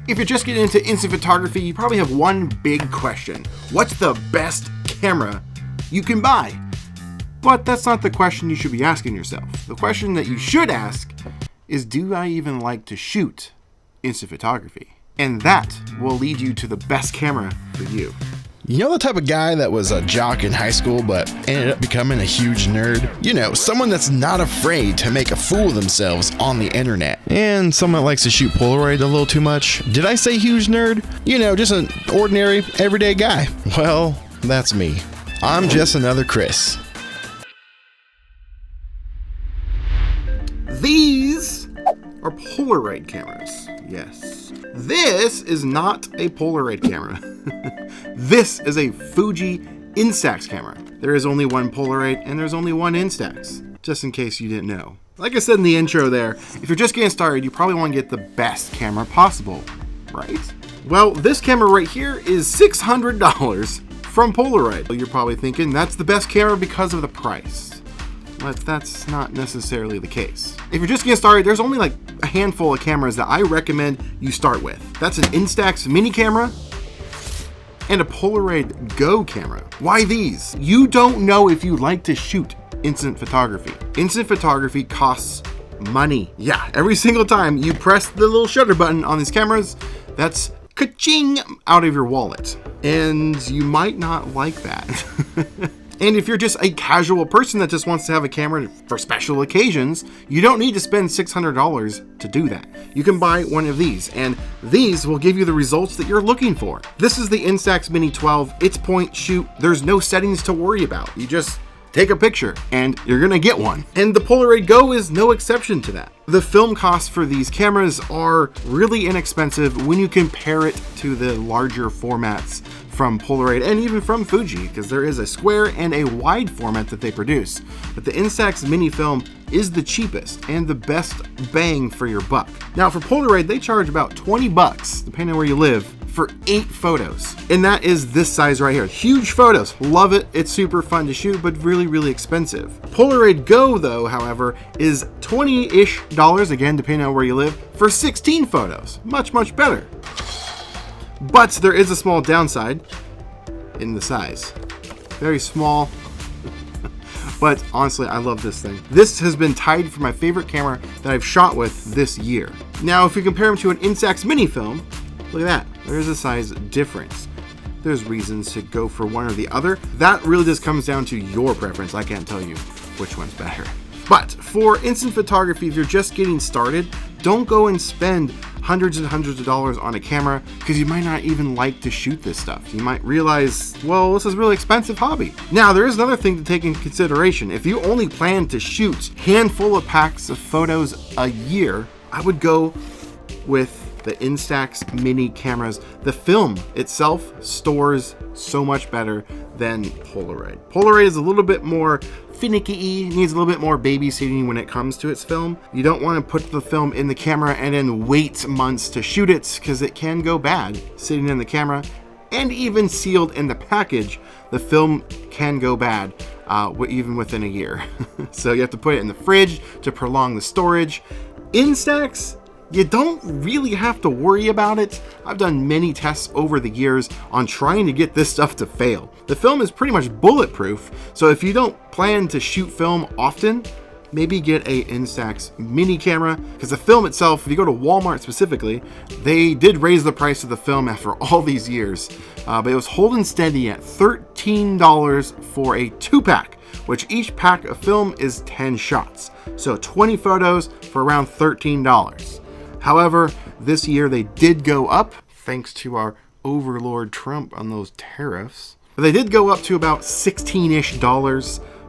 If you're just getting into instant photography, you probably have one big question. What's the best camera you can buy? But that's not the question you should be asking yourself. The question that you should ask is, do I even like to shoot instant photography? And that will lead you to the best camera for you. You know the type of guy that was a jock in high school but ended up becoming a huge nerd? You know, someone that's not afraid to make a fool of themselves on the internet. And someone that likes to shoot Polaroid a little too much. Did I say huge nerd? You know, just an ordinary, everyday guy. Well, that's me. I'm just another Chris. These are Polaroid cameras. Yes. This is not a Polaroid camera. This is a Fuji Instax camera. There is only one Polaroid and there's only one Instax, just in case you didn't know. Like I said in the intro there, if you're just getting started, you probably want to get the best camera possible, right? Well, this camera right here is $600 from Polaroid. You're probably thinking that's the best camera because of the price. But that's not necessarily the case. If you're just getting started, there's only like a handful of cameras that I recommend you start with. That's an Instax mini camera and a Polaroid Go camera. Why these? You don't know if you like to shoot instant photography. Instant photography costs money. Yeah, every single time you press the little shutter button on these cameras, that's ka-ching out of your wallet. And you might not like that. And if you're just a casual person that just wants to have a camera for special occasions, you don't need to spend $600 to do that. You can buy one of these, and these will give you the results that you're looking for. This is the Instax Mini 12. It's point shoot. There's no settings to worry about. You just take a picture and you're gonna get one. And the Polaroid Go is no exception to that. The film costs for these cameras are really inexpensive when you compare it to the larger formats from Polaroid and even from Fuji, because there is a square and a wide format that they produce. But the Instax mini film is the cheapest and the best bang for your buck. Now for Polaroid, they charge about 20 bucks, depending on where you live, for 8 photos. And that is this size right here. Huge photos. Love it. It's super fun to shoot, but really, really expensive. Polaroid Go, though, however, is $20-ish, again, depending on where you live, for 16 photos. Much, much better. But there is a small downside in the size. Very small. But honestly, I love this thing. This has been tied for my favorite camera that I've shot with this year. Now, if you compare them to an Instax mini film, look at that. There is a size difference. There's reasons to go for one or the other. That really just comes down to your preference. I can't tell you which one's better. But for instant photography, if you're just getting started, don't go and spend hundreds and hundreds of dollars on a camera because you might not even like to shoot this stuff. You might realize, well, this is a really expensive hobby. Now, there is another thing to take in consideration. If you only plan to shoot a handful of packs of photos a year, I would go with the Instax mini cameras. The film itself stores so much better than Polaroid. Polaroid is a little bit more finicky, needs a little bit more babysitting when it comes to its film. You don't want to put the film in the camera and then wait months to shoot it because it can go bad sitting in the camera, and even sealed in the package, the film can go bad even within a year. So you have to put it in the fridge to prolong the storage. Instax, you don't really have to worry about it. I've done many tests over the years on trying to get this stuff to fail. The film is pretty much bulletproof, so if you don't plan to shoot film often, maybe get a Instax mini camera, because the film itself, if you go to Walmart specifically, they did raise the price of the film after all these years, but it was holding steady at $13 for a 2-pack, which each pack of film is 10 shots. So 20 photos for around $13. However, this year they did go up, thanks to our overlord Trump on those tariffs. But they did go up to about $16-ish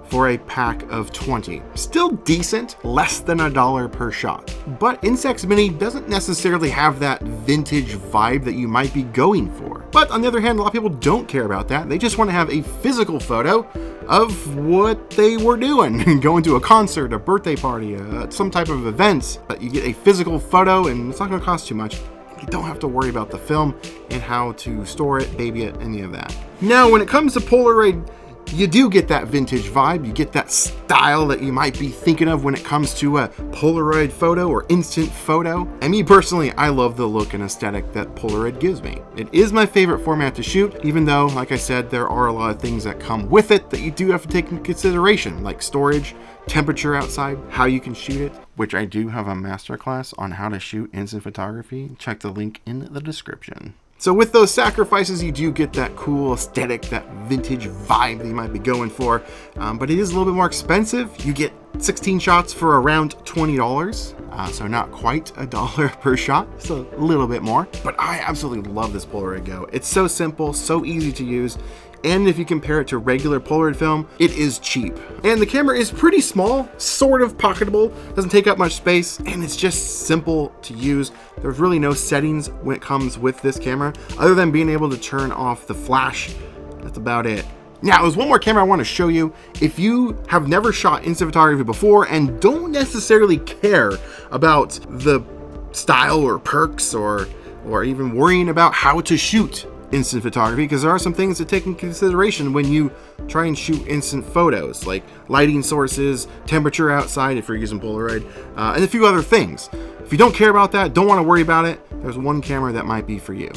for a pack of 20. Still decent, less than $1 per shot. But Instax Mini doesn't necessarily have that vintage vibe that you might be going for. But on the other hand, a lot of people don't care about that. They just want to have a physical photo of what they were doing. Going to a concert, a birthday party, some type of event. But you get a physical photo and it's not going to cost too much. You don't have to worry about the film and how to store it, baby it, any of that. Now, when it comes to Polaroid, You do get that vintage vibe, you get that style that you might be thinking of when it comes to a Polaroid photo or instant photo. And me personally, I love the look and aesthetic that Polaroid gives me. It is my favorite format to shoot, even though, like I said, there are a lot of things that come with it that you do have to take into consideration, like storage, temperature outside, how you can shoot it, which I do have a masterclass on how to shoot instant photography. Check the link in the description. So with those sacrifices, you do get that cool aesthetic, that vintage vibe that you might be going for, but it is a little bit more expensive. You get 16 shots for around $20, so not quite $1 per shot, so a little bit more. But I absolutely love this Polaroid Go. It's so simple, so easy to use, and if you compare it to regular Polaroid film, it is cheap. And the camera is pretty small, sort of pocketable, doesn't take up much space, and it's just simple to use. There's really no settings when it comes with this camera, other than being able to turn off the flash. That's about it. Now, there's one more camera I want to show you. If you have never shot instant photography before and don't necessarily care about the style or perks or even worrying about how to shoot instant photography, because there are some things to take into consideration when you try and shoot instant photos, like lighting sources, temperature outside if you're using Polaroid, and a few other things. If you don't care about that, don't want to worry about it, there's one camera that might be for you.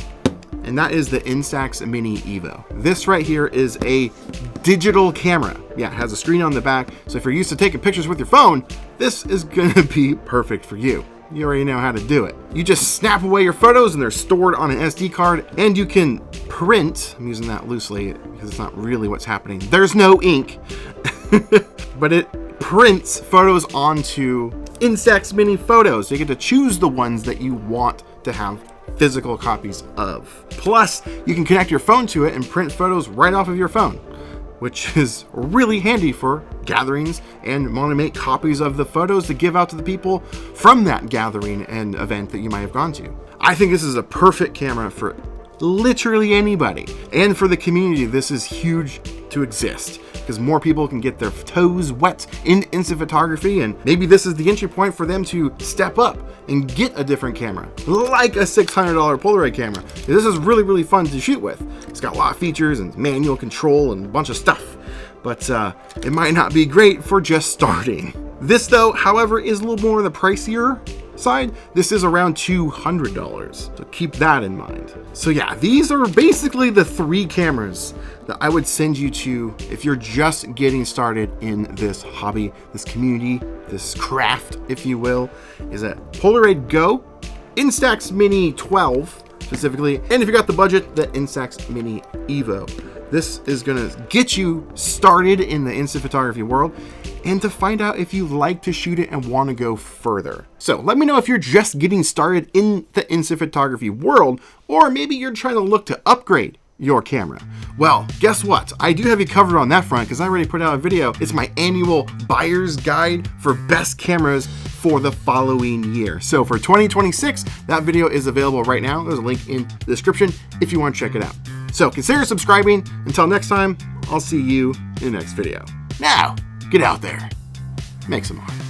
And that is the Instax Mini Evo. This right here is a digital camera. Yeah, it has a screen on the back, so if you're used to taking pictures with your phone, this is gonna be perfect for you. You already know how to do it. You just snap away your photos and they're stored on an SD card, and you can print, I'm using that loosely because it's not really what's happening. There's no ink, but it prints photos onto Instax Mini Photos. So you get to choose the ones that you want to have physical copies of. Plus, you can connect your phone to it and print photos right off of your phone, which is really handy for gatherings and want to make copies of the photos to give out to the people from that gathering and event that you might have gone to. I think this is a perfect camera for literally anybody. And for the community, this is huge to exist because more people can get their toes wet in instant photography, and maybe this is the entry point for them to step up and get a different camera, like a $600 Polaroid camera. This is really, really fun to shoot with. It's got a lot of features and manual control and a bunch of stuff, but it might not be great for just starting. This though, however, is a little more on the pricier side. This is around $200, so keep that in mind. So yeah, these are basically the three cameras that I would send you to if you're just getting started in this hobby, this community, this craft, if you will. Is a Polaroid Go, Instax Mini 12 specifically, and if you got the budget, the Instax Mini Evo. This is gonna get you started in the instant photography world and to find out if you like to shoot it and want to go further. So let me know if you're just getting started in the instant photography world, or maybe you're trying to look to upgrade your camera. Well, guess what? I do have you covered on that front because I already put out a video. It's my annual buyer's guide for best cameras for the following year. So for 2026, that video is available right now. There's a link in the description if you want to check it out. So consider subscribing. Until next time, I'll see you in the next video. Now, get out there, make some art.